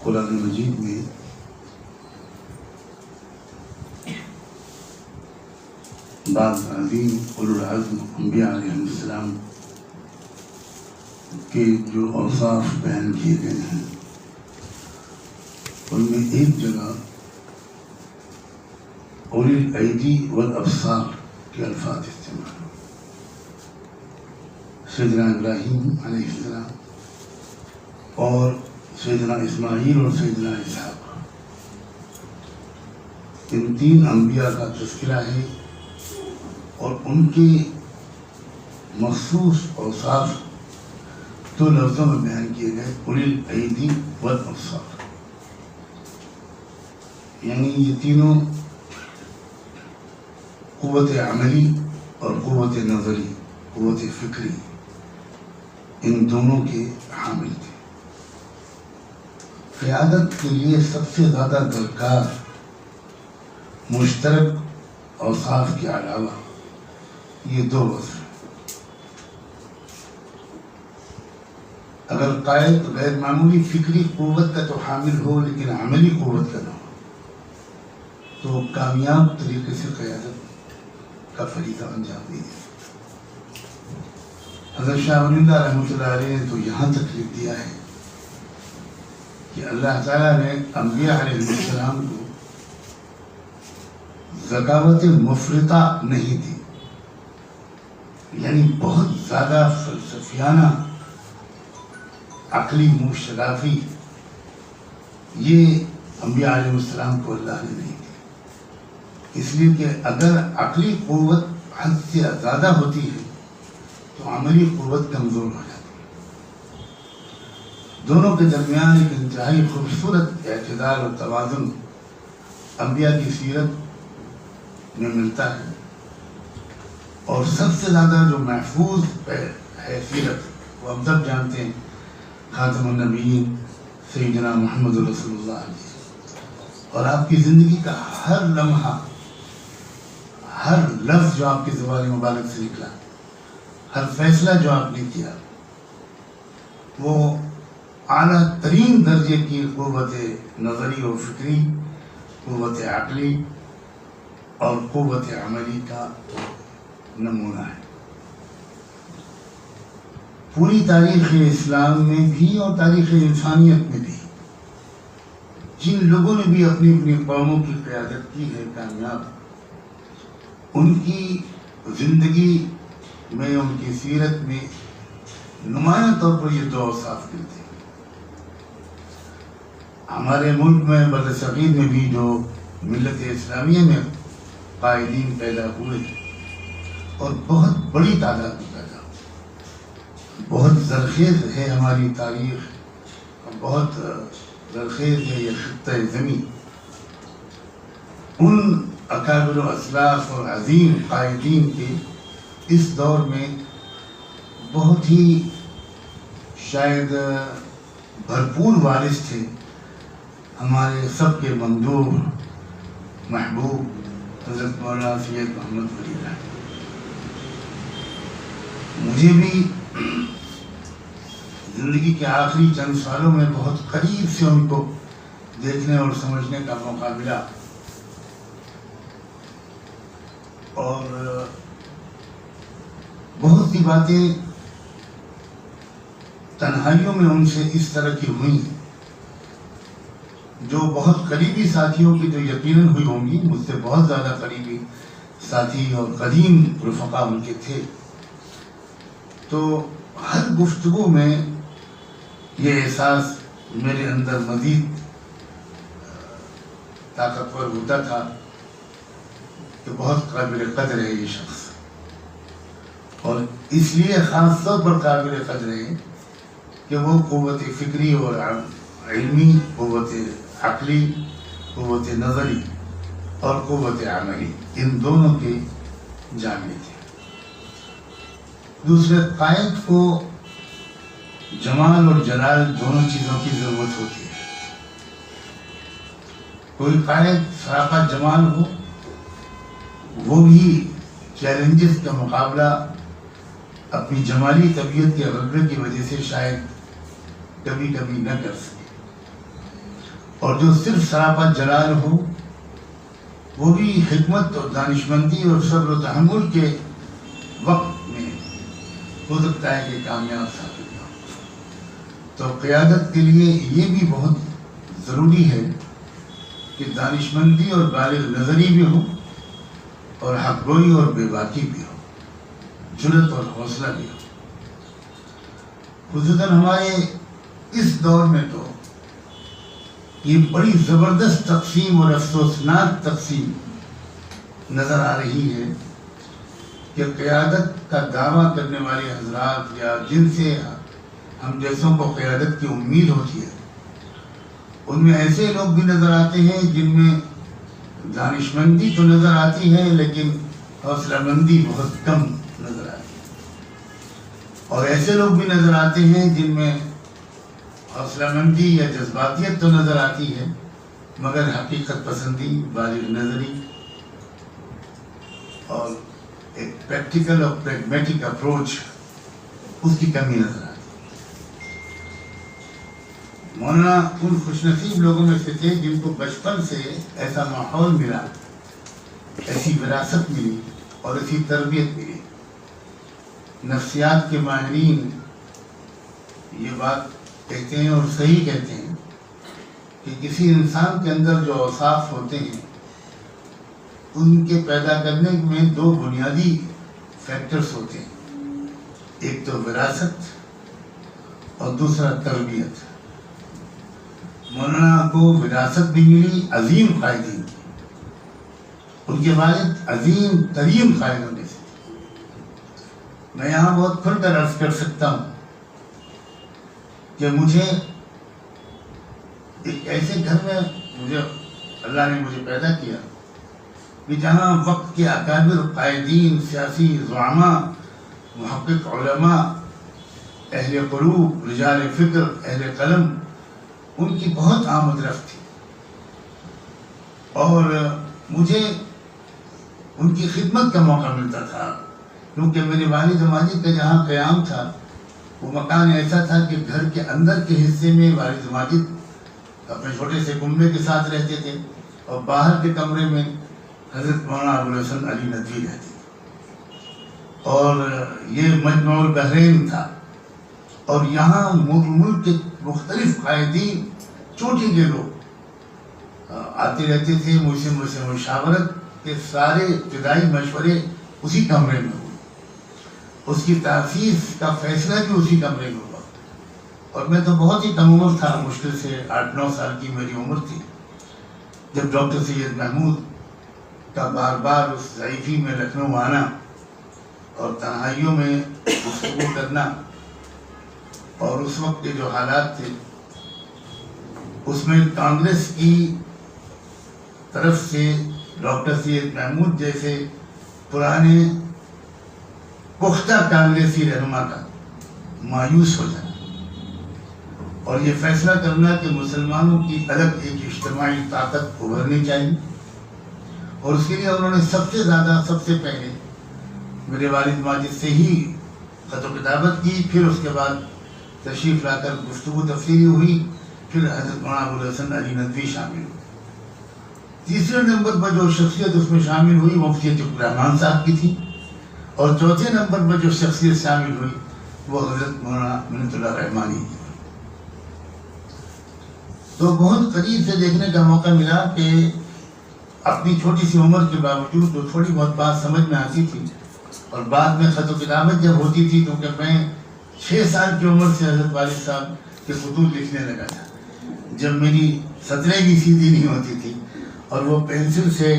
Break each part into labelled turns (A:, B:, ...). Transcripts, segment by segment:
A: قرآن مجید میں بعض عظیم اولو العزم انبیاء علیہ السلام کے جو اوصاف بیان کیے گئے ہیں ان میں ایک جگہ اولی الایدی والابصار کے الفاظ استعمال ہوئے. سیدنا ابراہیم علیہ السلام اور سیدنا اسماعیل اور سیدنا اسحاق، ان تین انبیاء کا تذکرہ ہے اور ان کے مخصوص اوصاف دو لفظوں میں بیان کیے گئے، اولی الایدی والابصار. یعنی یہ تینوں قوت عملی اور قوت نظری، قوت فکری، ان دونوں کے حامل تھے. قیادت کے لیے سب سے زیادہ درکار مشترک اوصاف کے علاوہ یہ دو وصف ہیں. اگر قائد غیر معمولی فکری قوت کا تو حامل ہو لیکن عملی قوت کا نہ ہو تو کامیاب طریقے سے قیادت کا فریضہ انجام نہیں دے. حضرت شاہ ولی اللہ رحمۃ اللہ علیہ نے تو یہاں تک لکھ دیا ہے کہ اللہ تعالیٰ نے انبیاء علیہ السلام کو ذکاوت مفرطہ نہیں دی، یعنی بہت زیادہ فلسفیانہ عقلی موشگافی یہ انبیاء علیہ السلام کو اللہ نے نہیں دی. اس لیے کہ اگر عقلی قوت حد سے زیادہ ہوتی ہے تو عملی قوت کمزور ہو جاتی ہے. دونوں کے درمیان ایک انتہائی خوبصورت اعتدال اور توازن انبیاء کی سیرت میں ملتا ہے، اور سب سے زیادہ جو محفوظ ہے سیرت وہ ہم سب جانتے ہیں، خاتم النبیین سیدنا محمد رسول اللہ علیہ، اور آپ کی زندگی کا ہر لمحہ، ہر لفظ جو آپ کی زبان مبارک سے نکلا، ہر فیصلہ جو آپ نے کیا، وہ اعلیٰ ترین درجے کی قوت نظری و فکری، قوت عقلی اور قوت عملی کا نمونہ ہے. پوری تاریخ اسلام میں بھی اور تاریخ انسانیت میں بھی جن لوگوں نے بھی اپنی اپنی قوموں کی قیادت کی ہے کامیاب، ان کی زندگی میں، ان کی سیرت میں نمایاں طور پر یہ دو اوصاف ملتے ہیں. ہمارے ملک میں برصغیر میں بھی جو ملت اسلامیہ میں قائدین پیدا ہوئے اور بہت بڑی تعداد میں پیدا ہوئے، بہت زرخیز ہے ہماری تاریخ، بہت زرخیز ہے یہ خطہ زمین. ان اکابر و اسلاف اور عظیم قائدین کے اس دور میں بہت ہی شاید بھرپور وارث تھے ہمارے سب کے ممدوح محبوب حضرت مولانا سید محمد ولی اللہ. مجھے بھی زندگی کے آخری چند سالوں میں بہت قریب سے ان کو دیکھنے اور سمجھنے کا موقع ملا، اور بہت سی باتیں تنہائیوں میں ان سے اس طرح کی ہوئیں جو بہت قریبی ساتھیوں کی تو یقیناً ہوئی ہوں گی، مجھ سے بہت زیادہ قریبی ساتھی اور قدیم رفقا ان کے تھے. تو ہر گفتگو میں یہ احساس میرے اندر مزید طاقتور ہوتا تھا کہ بہت قابل قدر ہے یہ شخص، اور اس لیے خاص طور پر قابل قدر ہے کہ وہ قوت فکری اور علمی، قوت عقلی، قوت نظری اور قوت عملی، ان دونوں کے جامع تھے. دوسرے، قائد کو جمال اور جلال دونوں چیزوں کی ضرورت ہوتی ہے. کوئی قائد سراپا جمال ہو، وہ بھی چیلنجز کا مقابلہ اپنی جمالی طبیعت کے غلبے کی وجہ سے شاید کبھی کبھی نہ کر سکے. اور جو صرف سراپا جلال ہو وہ بھی حکمت اور دانشمندی اور صبر و تحمل کے وقت میں ہو سکتا ہے کہ کامیاب ثابت ہو. تو قیادت کے لیے یہ بھی بہت ضروری ہے کہ دانشمندی اور بالغ نظری بھی ہو اور حق گوئی اور بے باکی بھی ہو، جرأت اور حوصلہ بھی ہو. خصوصاً ہمارے اس دور میں تو یہ بڑی زبردست تقسیم اور افسوسناک تقسیم نظر آ رہی ہے کہ قیادت کا دعویٰ کرنے والے حضرات یا جن سے ہم جیسوں کو قیادت کی امید ہوتی ہے ان میں ایسے لوگ بھی نظر آتے ہیں جن میں دانشمندی تو نظر آتی ہے لیکن حوصلہ مندی بہت کم نظر آتی ہے، اور ایسے لوگ بھی نظر آتے ہیں جن میں حوصلہ مندی یا جذباتیت تو نظر آتی ہے مگر حقیقت پسندی، بالغ نظری اور ایک پریکٹیکل اور پریگمیٹک اپروچ اس کی کمی نظر آتی ہے. مولانا ان خوش نصیب لوگوں میں سے تھے جن کو بچپن سے ایسا ماحول ملا، ایسی وراثت ملی اور ایسی تربیت ملی. نفسیات کے ماہرین یہ بات کہتے ہیں اور صحیح کہتے ہیں کہ کسی انسان کے اندر جو اوصاف ہوتے ہیں ان کے پیدا کرنے میں دو بنیادی فیکٹرز ہوتے ہیں، ایک تو وراثت اور دوسرا تربیت. مولانا کو وراثت بھی ملی عظیم قائدین کی، ان کے والد عظیم ترین قائدوں میں سے. میں یہاں بہت کھل کر عرض کر سکتا ہوں کہ مجھے ایک ایسے گھر میں اللہ نے مجھے پیدا کیا کہ جہاں وقت کے اکابر قائدین، سیاسی زعماء، محقق علماء، اہل قلوب، رجال فکر، اہل قلم، ان کی بہت آمد رفت تھی اور مجھے ان کی خدمت کا موقع ملتا تھا کیونکہ میرے والد ماجد کا جہاں قیام تھا وہ مکان ایسا تھا کہ گھر کے اندر کے حصے میں والد ماجد اپنے چھوٹے سے کنبے کے ساتھ رہتے تھے اور باہر کے کمرے میں حضرت مولانا ابوالحسن علی ندوی رہتے تھے اور یہ مجمع البحرین تھا اور یہاں ملک کے مختلف قائدین چوٹی کے لوگ آتے رہتے تھے. مجھ سے مشاورت کے سارے ابتدائی مشورے اسی کمرے میں ہوئے، اس کی تاسیس کا فیصلہ بھی اسی کمرے میں ہوا اور میں تو بہت ہی کم عمر تھا، مشکل سے 8-9 سال کی میری عمر تھی جب ڈاکٹر سید محمود کا بار بار اس ضعیفی میں لکھنؤ آنا اور تنہائیوں میں گفتگو کرنا اور اس وقت کے جو حالات تھے اس میں کانگریس کی طرف سے ڈاکٹر سید محمود جیسے پرانے پختہ کانگریسی رہنما کا مایوس ہو جانا اور یہ فیصلہ کرنا کہ مسلمانوں کی الگ ایک اجتماعی طاقت ابھرنی چاہیے اور اس کے لیے انہوں نے سب سے پہلے میرے والد ماجد سے ہی خط و کتابت کی، پھر اس کے بعد تشریف لا کر گفتگو تفصیلی ہوئی، پھر حضرت مولانا ابوالحسن علی ندوی شامل ہوئے. تیسرے نمبر پر جو شخصیت اس میں شامل ہوئی مفتی عتیق الرحمان صاحب کی تھی اور چوتھے نمبر پر جو شخصیت شامل ہوئی وہ حضرت مولانا منت اللہ رحمانی کی. تو بہت قریب سے دیکھنے کا موقع ملا کہ اپنی چھوٹی سی عمر کے باوجود جو تھوڑی بہت بات سمجھ میں آتی تھی اور بعد میں خط و کتابت جب ہوتی تھی کیونکہ میں 6 سال کی عمر سے حضرت والد صاحب کے خطوط لکھنے لگا تھا جب میری سطریں بھی سیدھی نہیں ہوتی تھی اور وہ پینسل سے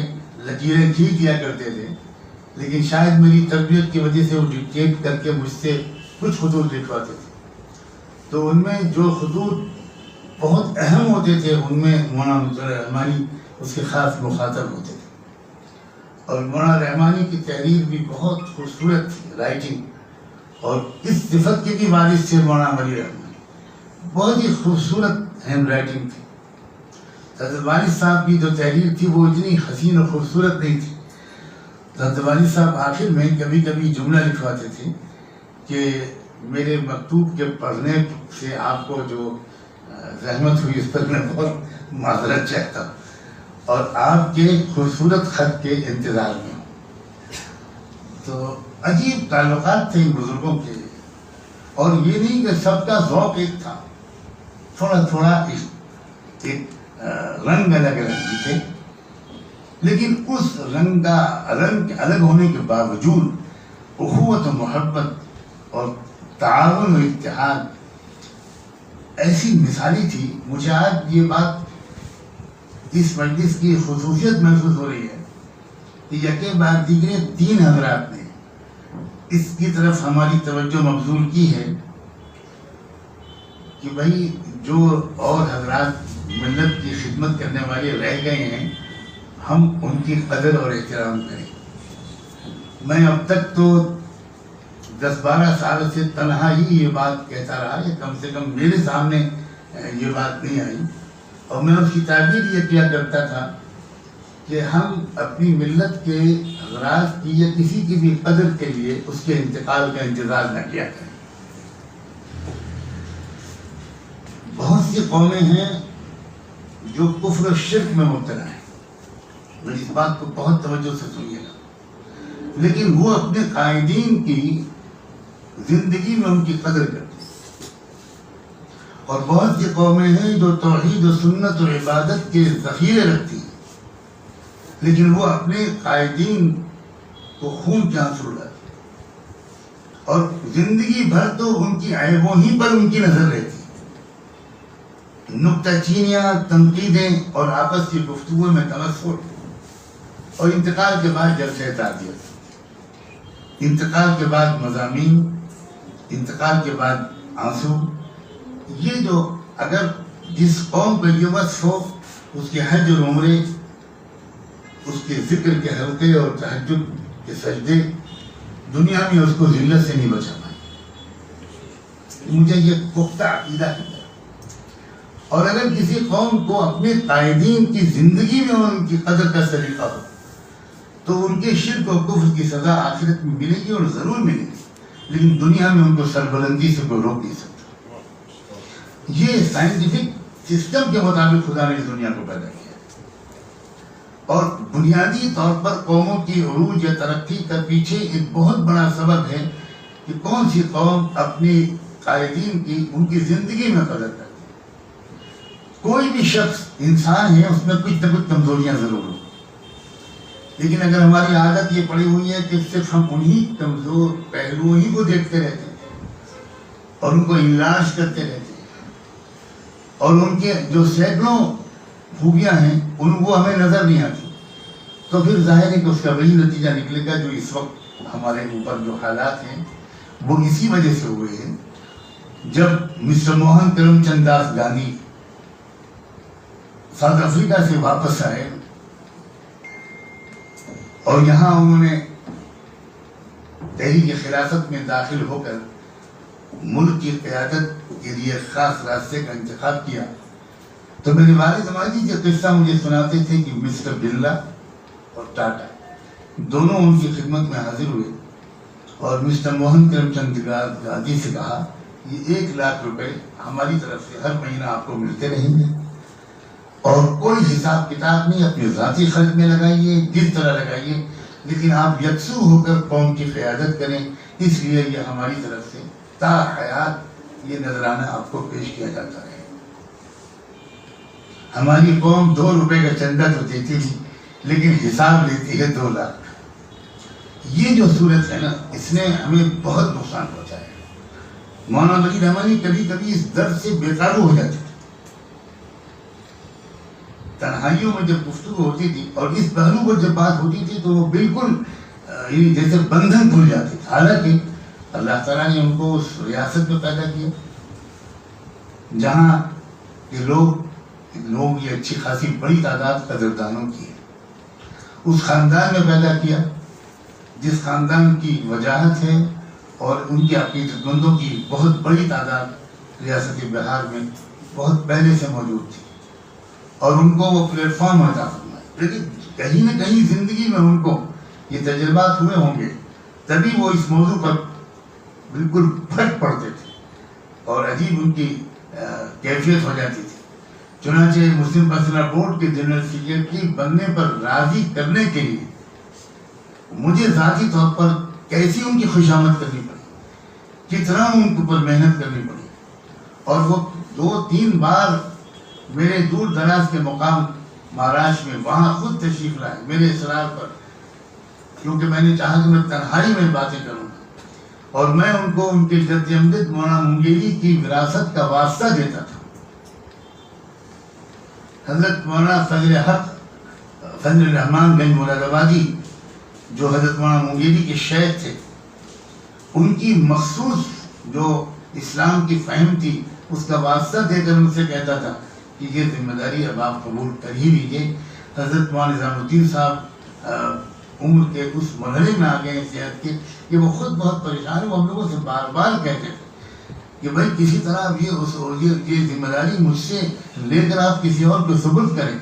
A: لکیریں کھینچ دیا کرتے تھے، لیکن شاید میری تربیت کی وجہ سے وہ ڈکٹیٹ کر کے مجھ سے کچھ خطوط لکھواتے تھے. تو ان میں جو خطوط بہت اہم ہوتے تھے ان میں مولانا رحمانی اس کے خاص مخاطب ہوتے تھے اور مولانا رحمانی کی تحریر بھی بہت خوبصورت تھی، رائٹنگ، اور اس صفت کے بھی والد سے مولانا ولی رحمانی بہت ہی خوبصورت ہینڈ رائٹنگ تھی. حضرت والد صاحب کی جو تحریر تھی وہ اتنی حسین اور خوبصورت نہیں تھی. حضرت والد صاحب آخر میں کبھی کبھی جملہ لکھواتے تھے کہ میرے مکتوب کے پڑھنے سے آپ کو جو زحمت ہوئی اس پر میں بہت معذرت چاہتا ہوں، اور آپ کے خوبصورت خط کے انتظار میں ہوں۔ تو عجیب تعلقات تھے ان بزرگوں کے، اور یہ نہیں کہ سب کا ذوق ایک تھا، تھوڑا تھوڑا ایک رنگ الگ الگ بھی تھے، لیکن اس رنگ الگ ہونے کے باوجود اخوت و محبت اور تعاون و اتحاد ایسی مثالی تھی۔ مجھے آج یہ بات اس مجلس کی خصوصیت محسوس ہو رہی ہے کہ یکے بعد دیگرے 3 حضرات نے اس کی طرف ہماری توجہ مبذول کی ہے کہ بھائی جو اور حضرات ملت کی خدمت کرنے والے رہ گئے ہیں، ہم ان کی قدر اور احترام کریں۔ میں اب تک تو 10-12 سال سے تنہا ہی یہ بات کہتا رہا، یا کم سے کم میرے سامنے یہ بات نہیں آئی، اور میں اس کی تعبیر یہ کیا کرتا تھا کہ ہم اپنی ملت کے حضرات کی یا کسی کی بھی قدر کے لیے اس کے انتقال کا انتظار نہ کیا کریں۔ بہت سی قومیں ہیں جو کفر و شرک میں مبتلا ہیں، میری اس بات کو بہت توجہ سے سنیے گا، لیکن وہ اپنے قائدین کی زندگی میں ان کی قدر کرتے ہیں، اور بہت سی قومیں ہیں جو توحید و سنت و عبادت کے ذخیرے رکھتی ہیں، لیکن وہ اپنے قائدین کو خون کے آنسو رلاتے ہیں، اور زندگی بھر تو ان کی عیبوں ہی پر ان کی نظر رہتی ہے، نکتہ چینیاں، تنقیدیں اور آپس کی گفتگو میں تمسخر، اور انتقال کے بعد جلسہ تعزیت، انتقال کے بعد مضامین، انتقال کے بعد آنسو۔ یہ جو اگر جس قوم پہ یہ وصف ہو، اس کے حج اور عمرے، اس کے ذکر کے حلقے اور تہجد کے سجدے دنیا میں اس کو ذلت سے نہیں بچا پائے۔ مجھے یہ پختہ عقیدہ ہے، اور اگر کسی قوم کو اپنے قائدین کی زندگی میں ان کی قدر کا سلیقہ ہو تو ان کے شرک و کفر کی سزا آخرت میں ملے گی، اور ضرور ملے گی، لیکن دنیا میں ان کو سربلندی سے کوئی روک نہیں سکتا۔ یہ سائنٹیفک سسٹم کے مطابق خدا نے اس دنیا کو پیدا کیا، اور بنیادی طور پر قوموں کی عروج یا ترقی کا پیچھے ایک بہت بڑا سبب ہے کہ کون سی قوم اپنی قائدین کی ان کی زندگی میں قدر کرتی ہے۔ کوئی بھی شخص انسان ہے، اس میں کچھ نہ کچھ کمزوریاں ضرور ہوں، لیکن اگر ہماری عادت یہ پڑی ہوئی ہے کہ صرف ہم انہی کمزور پہلوؤں ہی کو دیکھتے رہتے ہیں اور ان کو انلاش کرتے رہتے ہیں، اور ان کے جو سینکڑوں خوبیاں ہیں ان کو ہمیں نظر نہیں آتی، تو پھر ظاہر ہے کہ اس کا وہی نتیجہ نکلے گا جو اس وقت ہمارے اوپر جو حالات ہیں وہ اسی وجہ سے ہوئے ہیں۔ جب مسٹر موہن کرم چند داس گاندھی ساؤتھ افریقہ سے واپس آئے اور یہاں انہوں نے تحریک خلافت میں داخل ہو کر ملک کی قیادت کے لیے خاص راستے کا انتخاب کیا، تو میرے والد ماجد یہ قصہ مجھے سناتے تھے کہ مسٹر برلا اور ٹاٹا دونوں ان کی خدمت میں حاضر ہوئے، اور مسٹر موہن کرم چند گاندھی سے کہا یہ 1 لاکھ روپے ہماری طرف سے ہر مہینہ آپ کو ملتے رہیں گے، اور کوئی حساب کتاب نہیں، اپنے ذاتی خرچ میں لگائیے، جس طرح لگائیے، لیکن آپ یکسو ہو کر قوم کی قیادت کریں، اس لیے یہ ہماری طرف سے تا حیات یہ نذرانہ آپ کو پیش کیا جاتا ہے۔ ہماری قوم 2 روپے کا چندہ تو دیتی تھی، لیکن حساب لیتی ہے 2 لاکھ۔ یہ جو صورت ہے نا، اس نے ہمیں بہت نقصان پہنچایا ہے۔ مولانا ولی رحمانی کبھی کبھی اس درد سے بے قابو ہو جاتے تھے، تنہائیوں میں جب گفتگو ہوتی تھی اور اس پہلو پر جب بات ہوتی تھی تو وہ بالکل جیسے بندھن کھل جاتے تھے، حالانکہ اللہ تعالیٰ نے ان کو اس ریاست میں پیدا کیا جہاں کے لوگ یہ اچھی خاصی بڑی تعداد قدردانوں کی ہے، اس خاندان میں پیدا کیا جس خاندان کی وجاہت ہے، اور ان کے عقیدت مندوں کی بہت بڑی تعداد ریاست بہار میں بہت پہلے سے موجود تھی، اور ان کو وہ پلیٹ فارم عطا فرمایا۔ لیکن کہیں نہ کہیں زندگی میں ان کو یہ تجربات ہوئے ہوں گے، تبھی وہ اس موضوع پر بالکل پھٹ پڑتے تھے، اور عجیب ان کی کیفیت ہو جاتی تھی. چنانچہ مسلم پرسنل بورڈ کے جنرل سیکریٹری بننے پر راضی کرنے کے لیے مجھے ذاتی طور پر کیسی ان کی خوشامد کرنی پڑی، کتنا ان کے اوپر محنت کرنی پڑی. اور وہ 2-3 بار میرے دور دراز کے مقام مہاراشٹر میں وہاں خود تشریف لائے میرے اصرار پر، کیونکہ میں نے چاہا کہ میں تنہائی میں باتیں کروں اور میں ان کو ان کے جد امجد مولانا مونگیری کی وراثت کا واسطہ دیتا تھا. حضرت مولانا فضل حق فضل الرحمان گنج مراد آبادی جو حضرت مولانا مونگیری کے شیخ تھے، ان کی مخصوص جو اسلام کی فہم تھی اس کا واسطہ دے کر ان سے کہتا تھا کہ یہ ذمہ داری اب آپ قبول کر ہی لیجیے. حضرت مولانا نظام الدین صاحب عمر کے اس مرحلے میں آ گئے ہیں صحت کے کہ وہ خود بہت پریشان ہیں. وہ ہم لوگوں سے بار بار کہتے تھے کہ بھائی کسی طرح یہ ذمہ داری مجھ سے لے کر آپ کسی اور کو ثبوت کریں.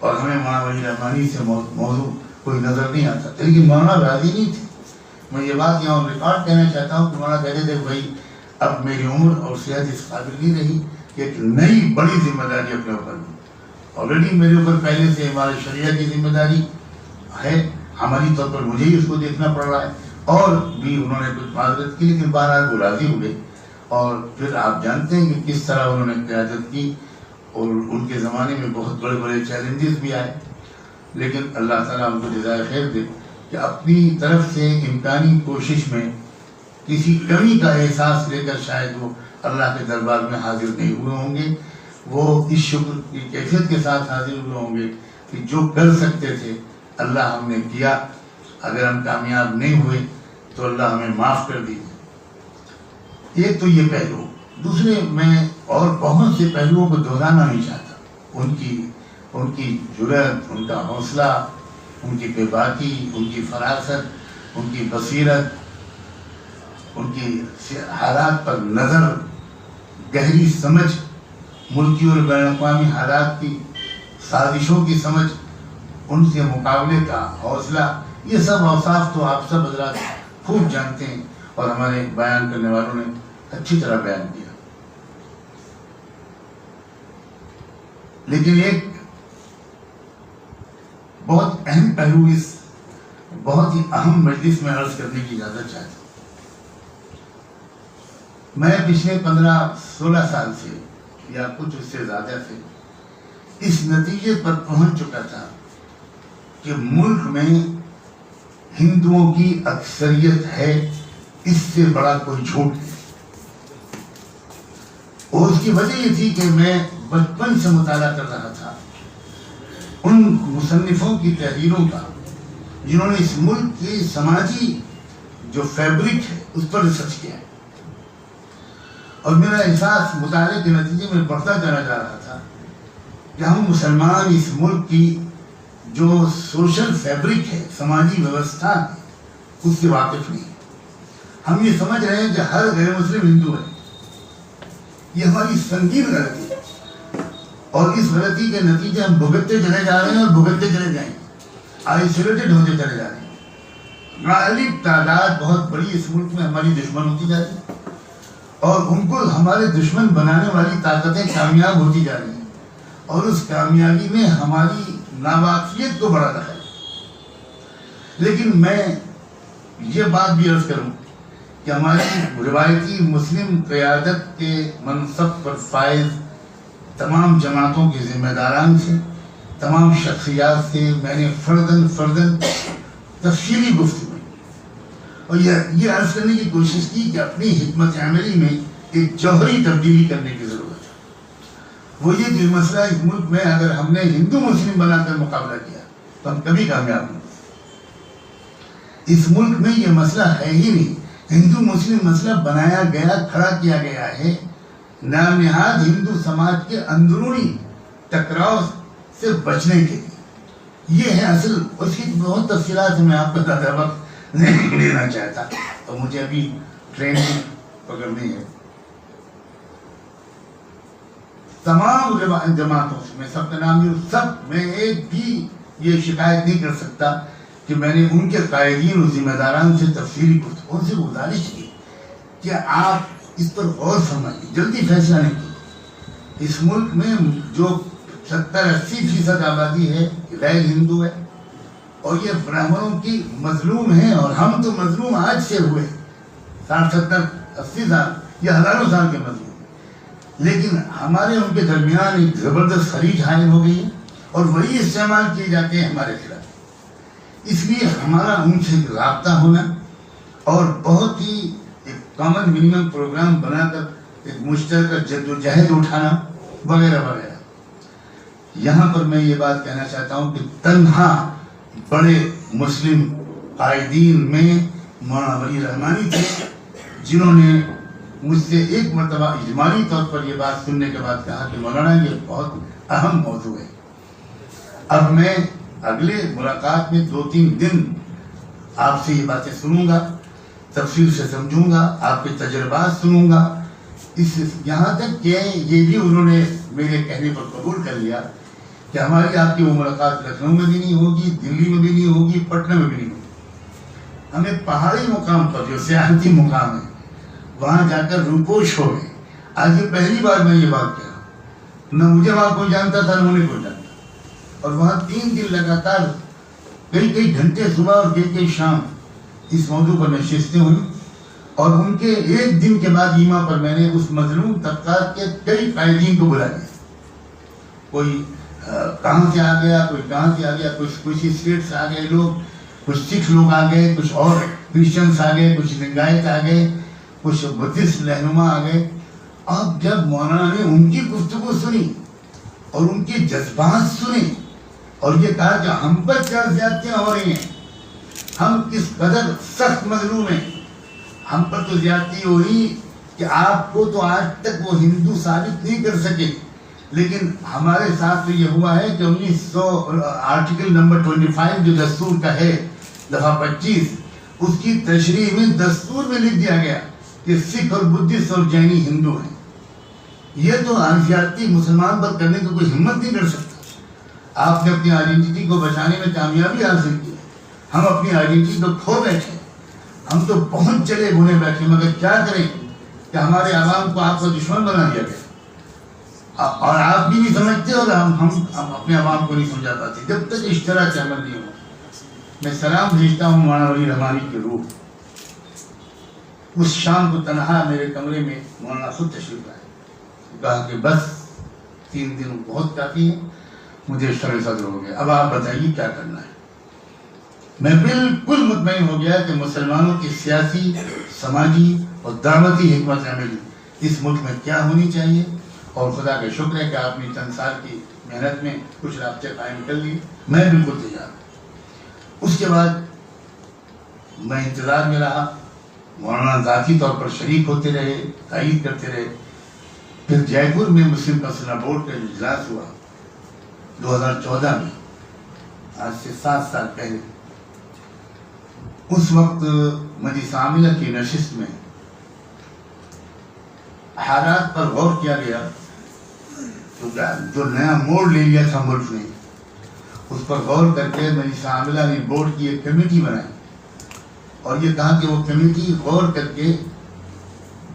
A: اور ہمیں مولانا وحید رحمانی سے موضوع کوئی نظر نہیں آتا تھا، لیکن مولانا راضی نہیں تھے. میں یہ بات یہاں ریکارڈ کہنا چاہتا ہوں کہ مولانا کہتے تھے بھائی اب میری عمر اور صحت اس قابل نہیں رہی کہ ایک نئی بڑی ذمہ داری اپنے اوپر لوں. آلریڈی میرے اوپر پہلے سے ہمارے شریعہ کی ذمہ داری ہے، عملی طور پر مجھے ہی اس کو دیکھنا پڑ رہا ہے. اور بھی انہوں نے کچھ معذرت کی لیکن بہرحال وہ راضی ہوئے. اور پھر آپ جانتے ہیں کہ کس طرح انہوں نے قیادت کی اور ان کے زمانے میں بہت بڑے بڑے چیلنجز بھی آئے، لیکن اللہ تعالیٰ ان کو جزائے خیر دے کہ اپنی طرف سے امکانی کوشش میں کسی کمی کا احساس لے کر شاید وہ اللہ کے دربار میں حاضر نہیں ہوئے ہوں گے. وہ اس شکر کی کیفیت کے ساتھ حاضر ہوئے ہوں گے کہ جو کر سکتے تھے اللہ ہم نے کیا، اگر ہم کامیاب نہیں ہوئے تو اللہ ہمیں معاف کر دیجیے. ایک تو یہ پہلو. دوسرے میں اور بہت سے پہلوؤں کو دہرانا نہیں چاہتا. ان کی جرأت، ان کا حوصلہ، ان کی بے باکی، ان کی فراست، ان کی بصیرت، ان کی حالات پر نظر، گہری سمجھ، ملکی اور بین الاقوامی حالات کی سازشوں کی سمجھ، ان سے مقابلے کا حوصلہ، یہ سب اوصاف تو آپ سب حضرات خوب جانتے ہیں اور ہمارے بیان کرنے والوں نے اچھی طرح بیان کیا. لیکن ایک بہت اہم پہلو اس بہت ہی اہم مجلس میں عرض کرنے کی اجازت چاہتا ہوں. میں پچھلے 15-16 سال سے یا کچھ اس سے زیادہ سے اس نتیجے پر پہنچ چکا تھا کہ ملک میں ہندوؤں کی اکثریت ہے، اس سے بڑا کوئی جھوٹ نہیں. اور اس کی وجہ یہ تھی کہ میں بچپن سے مطالعہ کر رہا تھا ان مصنفوں کی تحریروں کا جنہوں نے اس ملک کی سماجی جو فیبرک ہے اس پر ریسرچ کیا ہے. اور میرا احساس مطالعے کے نتیجے میں بڑھتا چلا جا رہا تھا کہ ہم مسلمان اس ملک کی جو سوشل فیبرک ہے، سماجی ویوستھا ہے، اس سے واقف نہیں. ہم یہ سمجھ رہے ہیں کہ ہر غیر مسلم ہندو ہے. یہ ہماری سنگین غلطی ہے اور اس غلطی کے نتیجے ہم بھگتتے چلے جا رہے ہیں اور بھگتتے چلے جائیں گے، آئسولیٹڈ ہوتے چلے جا رہے ہیں. غالب تعداد بہت بڑی اس ملک میں ہماری دشمن ہوتی جا رہی ہے اور ان کو ہمارے دشمن بنانے والی طاقتیں کامیاب ہوتی جا رہی ہیں اور اس کامیابی میں ہماری ناواقفیت کو بڑا رہا ہے. لیکن میں یہ بات بھی عرض کروں کہ ہماری روایتی مسلم قیادت کے منصب پر فائز تمام جماعتوں کے ذمہ داران سے، تمام شخصیات سے میں نے فرداً تفصیلی گفتگو اور یہ عرض کرنے کی کوشش کی کہ اپنی حکمت عملی میں ایک جوہری تبدیلی کرنے کی ضرورت ہے. وہ یہ کہ مسئلہ اس ملک میں اگر ہم نے ہندو مسلم بنا کر مقابلہ کیا تو ہم کبھی کامیاب نہیں. اس ملک میں یہ مسئلہ ہے ہی نہیں. ہندو مسلم مسئلہ بنایا گیا، کھڑا کیا گیا ہے نام نہاد ہندو سماج کے اندرونی ٹکراؤ سے بچنے کے لیے. یہ ہے اصل. اس کی بہت تفصیلات میں آپ کو زیادہ وقت نہیں لینا چاہتا تو مجھے ابھی ٹرین پکڑنی ہے. تمام جماعتوں سے میں سب کا نام لوں، سب میں ایک بھی یہ شکایت نہیں کر سکتا کہ میں نے ان کے قائدین اور ذمہ داران سے تفصیلی گفتگو سے گزارش کی کہ آپ اس پر غور فرمائیے، جلدی فیصلہ نہیں کیجیے. اس ملک میں جو 70-80% آبادی ہے غیر ہندو ہے، اور یہ براہمنوں کی مظلوم ہیں، اور ہم تو مظلوم آج سے ہوئے 60-70-80 سال یا ہزاروں سال کے مظلوم، لیکن ہمارے ان کے درمیان ایک زبردست خلیج حائل ہو گئی ہے اور وہی استعمال کیے جاتے ہیں ہمارے خلاف۔ اس لیے ہمارا ان سے رابطہ ہونا اور بہت ہی ایک کامن منیمم پروگرام بنا کر ایک مشترکہ جدوجہد اٹھانا وغیرہ وغیرہ۔ یہاں پر میں یہ بات کہنا چاہتا ہوں کہ تنہا بڑے مسلم قائدین میں مولانا ولی رحمانی تھے، جنہوں نے مجھ سے ایک مرتبہ اجمالی طور پر یہ بات سننے کے بعد کہا کہ مولانا یہ بہت اہم موضوع ہے۔ اب میں اگلے ملاقات میں 2-3 دن آپ سے یہ باتیں سنوں گا، تفصیل سے سمجھوں گا، آپ کے تجربات سنوں گا، یہاں تک کہ یہ بھی انہوں نے میرے کہنے پر قبول کر لیا کہ ہماری آپ کی وہ ملاقات لکھنؤ میں بھی نہیں ہوگی، دلی میں بھی نہیں ہوگی، پٹنہ میں بھی نہیں ہوگی، ہمیں پہاڑی مقام پر جو سیاحتی مقام ہے وہاں جا کر روپوش ہو گئے۔ آج یہ پہلی بار میں یہ بات کہہ رہا ہوں، نہ مجھے وہاں کوئی جانتا تھا نہ انہیں کوئی جانتا، اور وہاں 3 دن لگاتار کئی گھنٹے صبح اور کئی شام اس موضوع پر نشستیں ہوئی، اور ان کے 1 دن کے بعد ایما پر میں نے اس مظلوم طبقات کے کئی قائدین کو بلا لیا، کوئی کہاں سے آ گیا، کوئی کہاں سے آ گیا، کچھ اسٹیٹ سے آ گئے لوگ، کچھ سکھ لوگ آ گئے، کچھ اور کرسچنس آ گئے، کچھ لنگایت آ گئے، کچھ بدھسٹ رہنما آ گئے۔ اب جب مولانا نے ان کی گفتگو سنی اور ان کے جذبات سنے اور یہ کہا کہ ہم پر کیا زیادتیاں ہو رہی ہیں، ہم کس قدر سخت مظلوم ہیں، ہم پر تو زیادتی ہوئی کہ آپ کو تو آج تک وہ ہندو ثابت نہیں کر سکے، لیکن ہمارے ساتھ تو یہ ہوا ہے کہ 1900 آرٹیکل نمبر 25 جو دستور کا ہے دفعہ 25، اس کی تشریح میں دستور میں لکھ دیا گیا کہ سکھ اور بدھسٹ اور جینی ہندو ہیں۔ یہ تو زیادتی مسلمان پر کرنے کی کوئی ہمت نہیں کر سکتا۔ آپ نے اپنی آئیڈینٹی کو بچانے میں کامیابی حاصل کی، ہم اپنی آئیڈینٹی کو کھو بیٹھے، ہم تو بہت چلے بھولے بیٹھے، مگر کیا کریں کہ ہمارے عوام کو آپ کا دشمن بنا دیا گیا، اور آپ بھی نہیں سمجھتے اور ہم اپنے عوام کو نہیں سمجھا پاتے جب تک اشتراک عمل نہیں ہو۔ میں سلام بھیجتا ہوں مولانا ولی رحمانی کی روح۔ اس شام کو تنہا میرے کمرے میں مولانا خود تشریف لائے، کہا کہ بس 3 دن بہت کافی ہے، مجھے شرح صدر ہو گیا، اب آپ بتائیے کیا کرنا ہے۔ میں بالکل مطمئن ہو گیا کہ مسلمانوں کی سیاسی، سماجی اور دعوتی حکمت عملی اس ملک میں کیا ہونی چاہیے، اور خدا کا شکر ہے کہ آپ نے چند سال کی محنت میں کچھ رابطے قائم کر لیے، میں بالکل تیار ہوں۔ اس کے بعد میں انتظار میں رہا، مولانا ذاتی طور پر شریک ہوتے رہے، تائید کرتے رہے۔ پھر جے پور میں مسلم پرسنل بورڈ کا جو اجلاس ہوا 2014 میں، آج سے 7 سال پہلے، اس وقت مجلس عاملہ کی نشست میں حالات پر غور کیا گیا، جو نیا موڑ لے لیا تھا ملک نے، اس پر غور کر کے مجلس عاملہ نے بورڈ کی ایک کمیٹی بنائی اور یہ کہا کہ وہ کمیٹی غور کر کے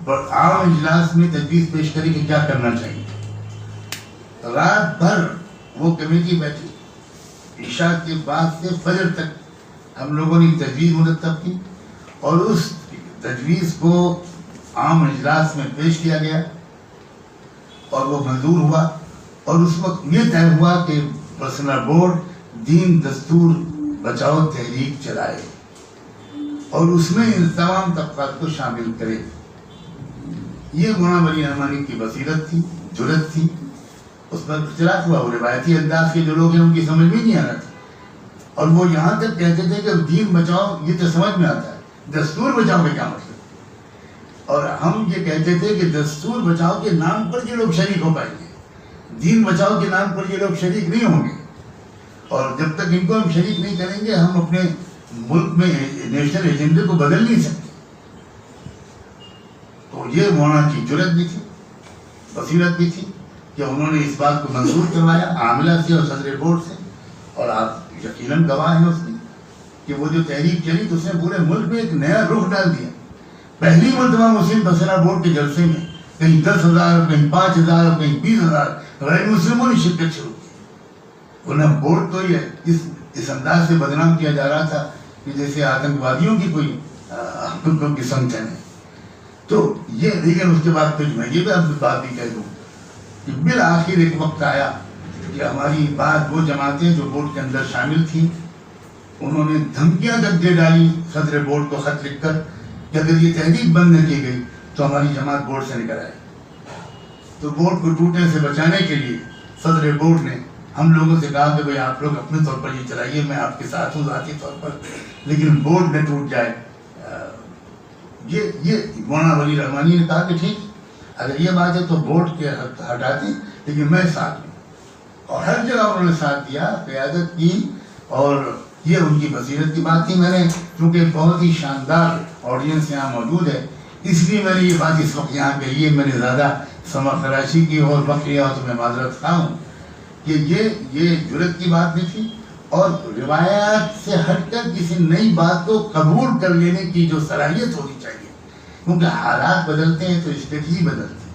A: عام اجلاس میں تجویز پیش کرے کہ کیا کرنا چاہیے۔ رات بھر وہ کمیٹی بیٹھی، عشاء کے بعد سے فجر تک ہم لوگوں نے تجویز مرتب کی اور اس تجویز کو عام اجلاس میں پیش کیا گیا اور وہ منظور ہوا، اور اس وقت یہ طے ہوا کہ پرسنل بورڈ دین دستور بچاؤ تحریک چلائے اور اس میں ان تمام طبقات کو شامل کرے۔ یہ مولانا ولی رحمانی کی بصیرت تھی، جرأت تھی۔ اس پر اختلاف ہوا، وہ روایتی انداز کے جو لوگ ہیں ان کی سمجھ میں نہیں آ رہا تھا، اور وہ یہاں تک کہتے تھے کہ دین بچاؤ یہ تو سمجھ میں آتا ہے، دستور بچاؤ کا کیا مطلب؟ اور ہم یہ کہتے تھے کہ دستور بچاؤ کے نام پر یہ لوگ شریک ہو پائیں گے، دین بچاؤ کے نام پر یہ لوگ شریک نہیں ہوں گے، اور جب تک ان کو ہم شریک نہیں کریں گے ہم اپنے ملک میں نیشنل ایجنڈے کو بدل نہیں سکتے۔ تو یہ مولانا کی جرأت بھی تھی، بصیرت بھی تھی کہ انہوں نے اس بات کو منظور کروایا عاملہ سے اور صدر بورڈ سے، اور آپ یقیناً گواہ ہیں اس میں کہ وہ جو تحریک چلی تو اس نے پورے ملک میں ایک نیا رخ ڈال دیا۔ پہلی مرتبہ مسلم پرسنل بورڈ کے جلسے میں کہیں 10,000 کہیں 5,000 کہیں 20,000 غیر مسلموں نے شرکت شروع کی. انہیں بورڈ تو یہ اس انداز سے بدنام کیا جا رہا تھا کہ جیسے آتنکوادیوں کی کوئی سنگھن ہے. تو یہ لیکن اس کے بعد پھر میں یہ بھی آپ بات بھی کہہ دوں کہ بالآخر ایک وقت آیا کہ ہماری بات وہ جماعتیں جو بورڈ کے اندر شامل تھیں انہوں نے دھمکیاں تک دے ڈالی صدر بورڈ کو خط لکھ کر کہ اگر یہ تحریک بند نہ کی گئی تو ہماری جماعت بورڈ سے نکل آئے. تو بورڈ کو ٹوٹنے سے بچانے کے لیے صدر بورڈ نے ہم لوگوں سے کہا کہ بھئی آپ لوگ اپنے طور پر یہ چلائیے, میں آپ کے ساتھ ہوں ذاتی طور پر, لیکن بورڈ نہ ٹوٹ جائے. یہ مولانا ولی رحمانی نے کہا کہ ٹھیک اگر یہ بات ہے تو بورڈ کے ہٹا دیں لیکن میں ساتھ ہوں. اور ہر جگہ انہوں نے ساتھ دیا, قیادت کی, اور یہ ان کی بصیرت کی بات تھی. میں نے چونکہ بہت ہی شاندار آڈینس یہاں موجود ہے اس لیے میں نے یہ بات اس وقت یہاں کہی ہے. میں نے زیادہ سما خراشی کی اور وقت لیا تو میں معذرت خواہ ہوں کہ یہ جرت کی بات نہیں تھی, اور روایات سے ہٹ کر کسی نئی بات کو قبول کر لینے کی جو صلاحیت ہونی چاہیے, کیونکہ حالات بدلتے ہیں تو اسٹریٹجی بدلتے ہیں.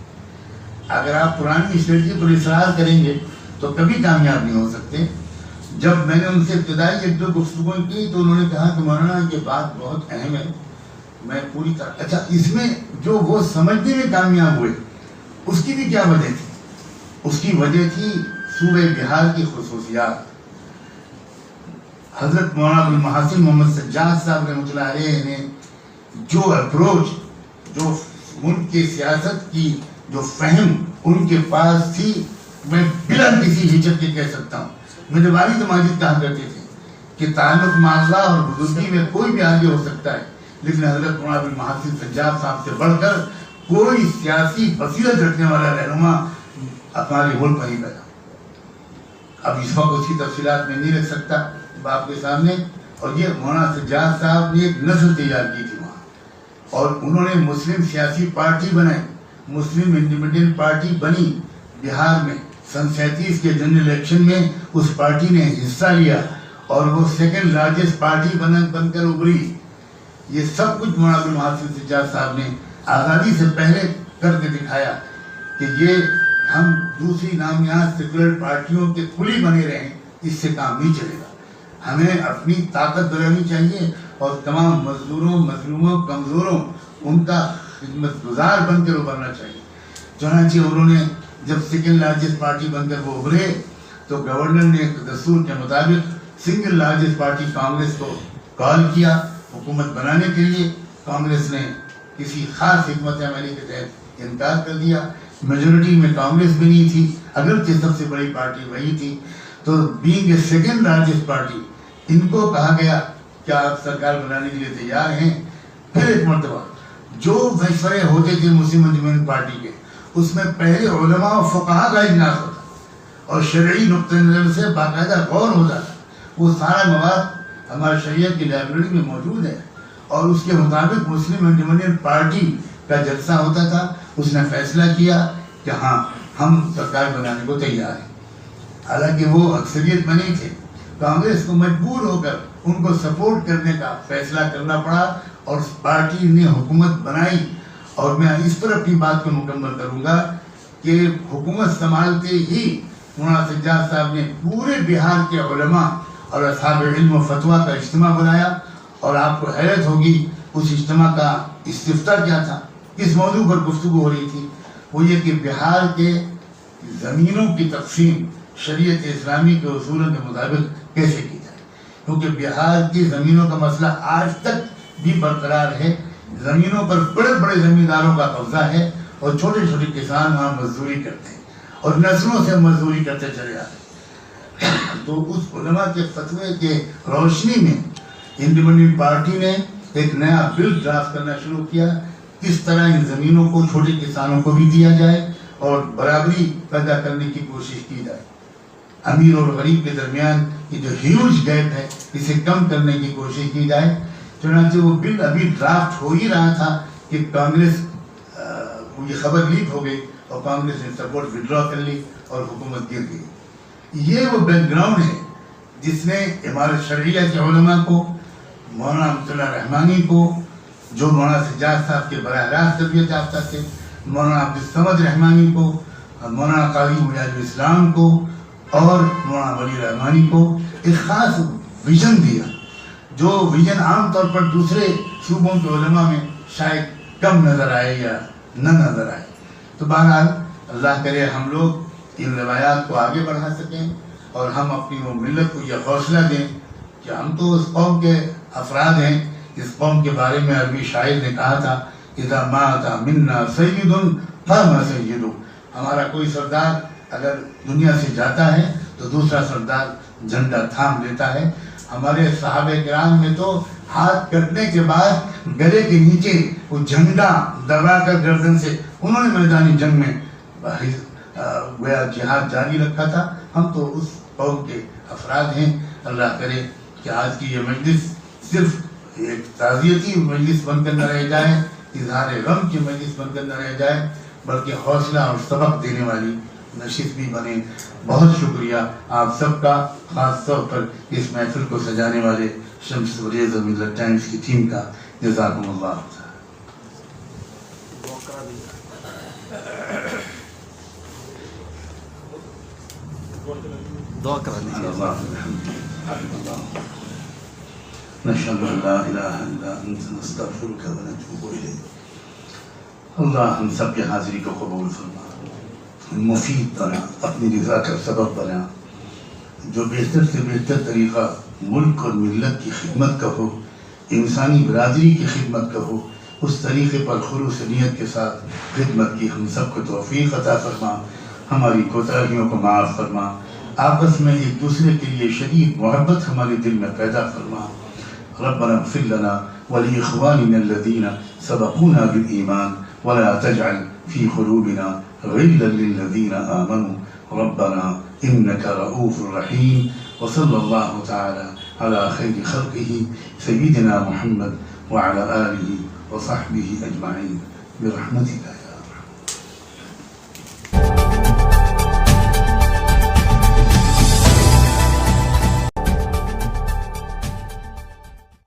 A: اگر آپ پرانی اسٹریٹجی پر اصرار کریں گے تو کبھی کامیاب نہیں ہو سکتے. جب میں نے ان سے ابتدائی ایک دو گفتگو کی تو انہوں نے کہا کہ مولانا یہ بات بہت اہم ہے, میں پوری طرح اچھا اس میں جو وہ سمجھنے میں کامیاب ہوئے اس کی بھی کیا وجہ تھی؟ اس کی وجہ تھی صوبہ بہار کی خصوصیات. حضرت مولانا ابوالمحاسن محمد سجاد صاحب رحمۃ اللہ علیہ نے جو اپروچ, جو ملک کی سیاست کی جو فہم ان کے پاس تھی, میں بلا کسی ہچک کے کہہ سکتا ہوں. میرے والد ماجد کہا کرتے تھے کہ تعلق مع اللہ اور بزرگی میں کوئی بھی آگے ہو سکتا ہے, لیکن حضرت مولانا ابوالمحاسن سجاد صاحب سے بڑھ کر کوئی سیاسی بصیرت رکھنے والا رہنما ہمارے ملک میں نہیں پیدا. اب اس وقت اس کی تفصیلات میں نہیں رکھ سکتا آپ کے سامنے. اور یہ مولانا سجاد صاحب نے ایک نسل تیار کی تھی وہاں, اور انہوں نے مسلم سیاسی پارٹی بنائی, مسلم انڈیپینڈنٹ پارٹی بنی بہار میں. سن 37 کے جنرل الیکشن میں اس پارٹی نے حصہ لیا اور وہ سیکنڈ لارجسٹ پارٹی بن کر ابھری. یہ سب کچھ مولانا ابوالمحاسن سجاد صاحب نے آزادی سے پہلے کر کے دکھایا کہ یہ ہم دوسری نامیات سیکولر پارٹیوں کے کھلی بنے رہیں, اس سے کام نہیں چلے گا. ہمیں اپنی طاقت بڑھانی چاہیے اور تمام مزدوروں, مظلوموں, کمزوروں ان کا خدمت گزار بن کر ابھرنا چاہیے. چنانچہ انہوں نے جب سیکنڈ لارجسٹ پارٹی بن کر وہ ابھرے تو گورنر نے ایک دستور کے مطابق سنگل لارجسٹ پارٹی کانگریس کو کال کیا حکومت بنانے کے لیے. کانگریس نے کسی خاص حکمت عملی کے تحت انکار کر دیا. میجورٹی میں کانگریس بھی نہیں تھی, اگرچہ سب سے بڑی پارٹی وہی تھی. تو being a second largest party ان کو کہا گیا کیا آپ سرکار بنانے کے لیے تیار ہیں. پھر ایک مرتبہ جو مشورے ہوتے تھے مسلم انجمن پارٹی کے, اس میں پہلے علماء و فقہاء کا اجلاس ہوتا اور شرعی نقطہ نظر سے باقاعدہ غور ہوتا تھا. وہ سارا مواد ہمارے شریعت کی لائبریری میں موجود ہے, اور اس کے مطابق مسلم انڈیپینڈنٹ پارٹی کا جلسہ ہوتا تھا. اس نے فیصلہ کیا کہ ہاں ہم سرکار بنانے کو تیار ہیں. حالانکہ وہ اکثریت میں نہیں تھے. کانگریس کو مجبور ہو کر ان کو سپورٹ کرنے کا فیصلہ کرنا پڑا اور پارٹی نے حکومت بنائی. اور میں اس پر اپنی بات کو مکمل کروں گا کہ حکومت سنبھالتے ہی مولانا سجاد صاحب نے پورے بہار کے علماء اور اصحاب علم و فتویٰ کا اجتماع بنایا. اور آپ کو حیرت ہوگی اس اجتماع کا استفتاء کیا تھا, کس موضوع پر گفتگو ہو رہی تھی. وہ یہ کہ بہار کے زمینوں کی تقسیم شریعت اسلامی کے اصولوں کے مطابق کیسے کی جائے, کیونکہ بہار کی زمینوں کا مسئلہ آج تک بھی برقرار ہے. زمینوں پر بڑے بڑے زمینداروں کا قبضہ ہے اور چھوٹے چھوٹے کسان وہاں مزدوری کرتے ہیں اور نسلوں سے مزدوری کرتے چلے جاتے ہیں. تو اس علماء کے فتوے کے روشنی میں انڈیپینڈنٹ پارٹی نے ایک نیا بل ڈرافٹ کرنا شروع کیا, کس طرح ان زمینوں کو چھوٹے کسانوں کو بھی دیا جائے اور برابری پیدا کرنے کی کوشش کی جائے. امیر اور غریب کے درمیان یہ جو ہیوج گیپ ہے اسے کم کرنے کی کوشش کی جائے. چنانچہ وہ بل ابھی ڈرافٹ ہو ہی رہا تھا کہ کانگریس یہ خبر لیک ہو گئی اور کانگریس نے سپورٹ وڈرا کر لی اور حکومت گر گئی. یہ وہ بیک گراؤنڈ ہے جس نے عمارت شرعیہ کے علماء کو, مولانا عبداللہ رحمانی کو جو مولانا سجاد صاحب کے براہ راست تربیت یافتہ تھے, مولانا عبدالصمد رحمانی کو، مولانا قاضی مجاہد اسلام کو اور مولانا ولی رحمانی کو ایک خاص ویژن دیا، جو ویژن عام طور پر دوسرے صوبوں کے علماء میں شاید کم نظر آئے یا نہ نظر آئے۔ تو بہرحال اللہ کرے ہم لوگ ان روایات کو آگے بڑھا سکیں اور ہم اپنی وہ ملت کو یہ حوصلہ دیں کہ ہم تو اس قوم کے افراد ہیں۔ اس قوم کے بارے میں عربی شاعر نے کہا تھا اذا مات منا سید قام سید، ہمارا کوئی سردار اگر دنیا سے جاتا ہے تو دوسرا سردار جھنڈا تھام لیتا ہے۔ ہمارے صحابہ کرام میں تو ہاتھ کٹنے کے بعد گلے کے نیچے وہ جھنڈا دبا کر گردن سے انہوں نے میدانی جنگ میں گویا جہاد جاری رکھا تھا۔ ہم تو اس قوم کے افراد ہیں۔ اللہ کرے کہ آج کی یہ مجلس صرف ایک تعزیتی مجلس بن کر نہ رہ جائے، اظہار غم کی مجلس بن کر نہ رہ جائے، بلکہ حوصلہ اور سبق دینے والی نشست بھی بنے۔ بہت شکریہ آپ سب کا، خاص طور پر اس محفل کو سجانے والے شمس بریز ملت ٹائمز کی ٹیم کا۔ جزاکم اللہ۔
B: دعا کرا دیجیے۔
A: نشهد ان لا الہ الا انت نستغفرک ونتوب الیک۔ اللہ ہم سب کی حاضری کو قبول فرما، مفید بنا، اپنی رضا کا سبب بنا، جو بہتر سے بہتر طریقہ ملک اور ملت کی خدمت کا ہو، انسانی برادری کی خدمت کا ہو، اس طریقے پر خلوص نیت کے ساتھ خدمت کی ہم سب کو توفیق عطا فرما، ہماری کوتاہیوں کو معاف فرما، آپس میں ایک دوسرے کے لیے شدید محبت ہمارے دل میں پیدا فرما۔ ربنا اغفر لنا ولإخواننا الذين سبقونا بالإيمان ولا تجعل في قلوبنا غلا للذين آمنوا ربنا إنك رؤوف رحيم۔ وصلى الله تعالى على خير خلقه سيدنا محمد وعلى آله وصحبه أجمعين برحمتك